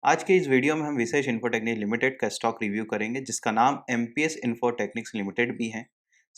आज के इस वीडियो में हम विशेष इन्फोटेक्निक लिमिटेड का स्टॉक रिव्यू करेंगे जिसका नाम एमपीएस इन्फोटेक्निक्स लिमिटेड भी है।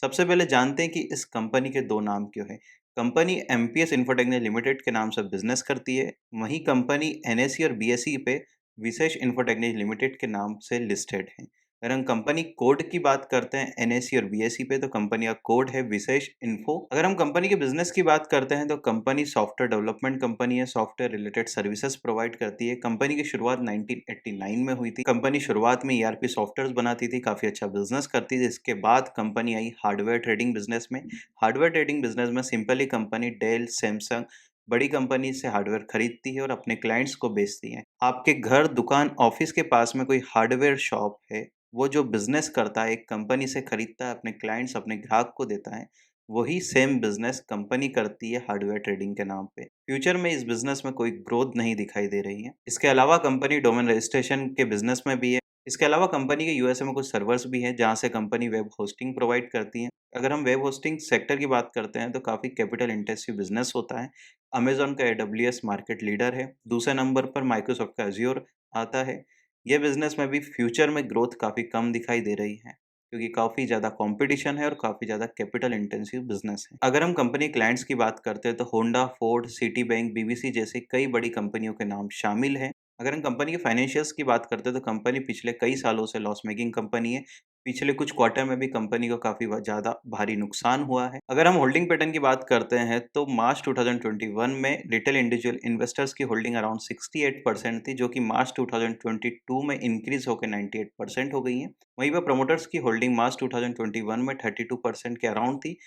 सबसे पहले जानते हैं कि इस कंपनी के दो नाम क्यों हैं। कंपनी एमपीएस इन्फोटेक्निक लिमिटेड के नाम से बिजनेस करती है, वहीं कंपनी एनएसई और बीएसई पे विशेष इन्फोटेक्निक लिमिटेड के नाम से लिस्टेड है। अगर हम कंपनी कोड की बात करते हैं एनएसई और बीएसई पे तो कंपनी का कोड है विशेष इन्फो। अगर हम कंपनी के बिजनेस की बात करते हैं तो कंपनी सॉफ्टवेयर डेवलपमेंट कंपनी है, सॉफ्टवेयर रिलेटेड सर्विसेज प्रोवाइड करती है। कंपनी की शुरुआत 1989 में हुई थी। कंपनी शुरुआत में ईआरपी सॉफ्टवेयर बनाती थी, काफी अच्छा बिजनेस करती थी। इसके बाद कंपनी आई हार्डवेयर ट्रेडिंग बिजनेस में। हार्डवेयर ट्रेडिंग बिजनेस में सिंपली कंपनी डेल, सैमसंग बड़ी कंपनी से हार्डवेयर खरीदती है और अपने क्लाइंट्स को बेचती है। आपके घर, दुकान, ऑफिस के पास में कोई हार्डवेयर शॉप है, वो जो बिजनेस करता है, एक कंपनी से खरीदता है, अपने क्लाइंट्स, अपने ग्राहक को देता है, वही सेम बिजनेस कंपनी करती है हार्डवेयर ट्रेडिंग के नाम पे। फ्यूचर में इस बिजनेस में कोई ग्रोथ नहीं दिखाई दे रही है। इसके अलावा कंपनी डोमेन रजिस्ट्रेशन के बिजनेस में भी है। इसके अलावा कंपनी के यूएसए में कुछ सर्वर्स भी हैं जहाँ से कंपनी वेब होस्टिंग प्रोवाइड करती है। अगर हम वेब होस्टिंग सेक्टर की बात करते हैं तो काफ़ी कैपिटल इंटेंसिव बिजनेस होता है। अमेजॉन का एडब्ल्यूएस मार्केट लीडर है। दूसरे नंबर पर माइक्रोसॉफ्ट का अज्योर आता है। ये बिजनेस में भी फ्यूचर में ग्रोथ काफ़ी कम दिखाई दे रही है क्योंकि काफ़ी ज़्यादा कंपटीशन है और काफ़ी ज़्यादा कैपिटल इंटेंसिव बिजनेस है। अगर हम कंपनी क्लाइंट्स की बात करते हैं तो Honda, Ford, city bank, BBC जैसी कई बड़ी कंपनियों के नाम शामिल हैं। अगर हम कंपनी के फाइनेंशियल्स की बात करते हैं तो कंपनी पिछले कई सालों से लॉस मेकिंग कंपनी है। पिछले कुछ क्वार्टर में भी कंपनी को काफ़ी ज़्यादा भारी नुकसान हुआ है। अगर हम होल्डिंग पैटर्न की बात करते हैं तो मार्च 2021 में रिटेल इंडिविजुअल इन्वेस्टर्स की होल्डिंग अराउंड 68% थी, जो कि मार्च 2022 में इंक्रीज होकर 98% हो गई है। वहीं पर प्रमोटर्स की होल्डिंग मार्च 2021 में 32% के अराउंड थी,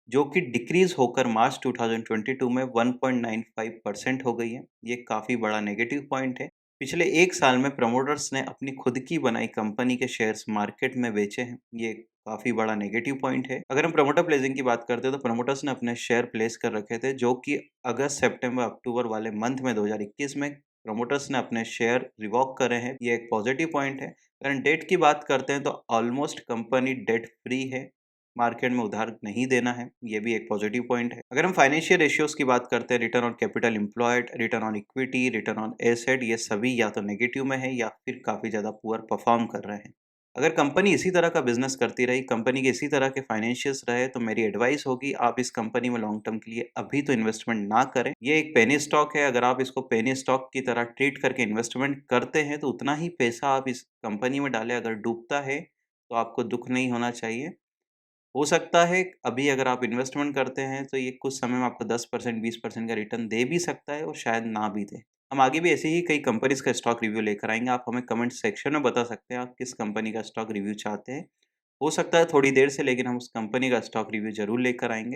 जो कि डिक्रीज होकर मार्च 2022 में 1.95% हो गई है। ये काफ़ी बड़ा नेगेटिव पॉइंट है। पिछले एक साल में प्रमोटर्स ने अपनी खुद की बनाई कंपनी के शेयर्स मार्केट में बेचे हैं। ये काफ़ी बड़ा नेगेटिव पॉइंट है। अगर हम प्रमोटर प्लेसिंग की बात करते हैं तो प्रमोटर्स ने अपने शेयर प्लेस कर रखे थे, जो कि अगस्त, सितंबर, अक्टूबर वाले मंथ में 2021 में प्रमोटर्स ने अपने शेयर रिवॉक करे हैं। ये एक पॉजिटिव पॉइंट है। अगर डेट की बात करते हैं तो ऑलमोस्ट कंपनी डेट फ्री है, मार्केट में उधार नहीं देना है, ये भी एक पॉजिटिव पॉइंट है। अगर हम फाइनेंशियल रेशियोज की बात करते हैं, return on capital employed, return on equity, return on asset, ये सभी या तो नेगेटिव में है या फिर काफ़ी ज़्यादा पुअर परफॉर्म कर रहे हैं। अगर कंपनी इसी तरह का बिजनेस करती रही, कंपनी के इसी तरह के फाइनेंशियल्स रहे, तो मेरी एडवाइस होगी आप इस कंपनी में लॉन्ग टर्म के लिए अभी तो इन्वेस्टमेंट ना करें। ये एक पेनी स्टॉक है। अगर आप इसको पेनी स्टॉक की तरह ट्रीट करके इन्वेस्टमेंट करते हैं तो उतना ही पैसा आप इस कंपनी में डालें। अगर डूबता है तो आपको दुख नहीं होना चाहिए। हो सकता है अभी अगर आप इन्वेस्टमेंट करते हैं तो ये कुछ समय में आपको 10% 20% का रिटर्न दे भी सकता है और शायद ना भी दे। हम आगे भी ऐसे ही कई कंपनीज का स्टॉक रिव्यू लेकर आएंगे। आप हमें कमेंट सेक्शन में बता सकते हैं आप किस कंपनी का स्टॉक रिव्यू चाहते हैं। हो सकता है थोड़ी देर से, लेकिन हम उस कंपनी का स्टॉक रिव्यू जरूर लेकर आएंगे।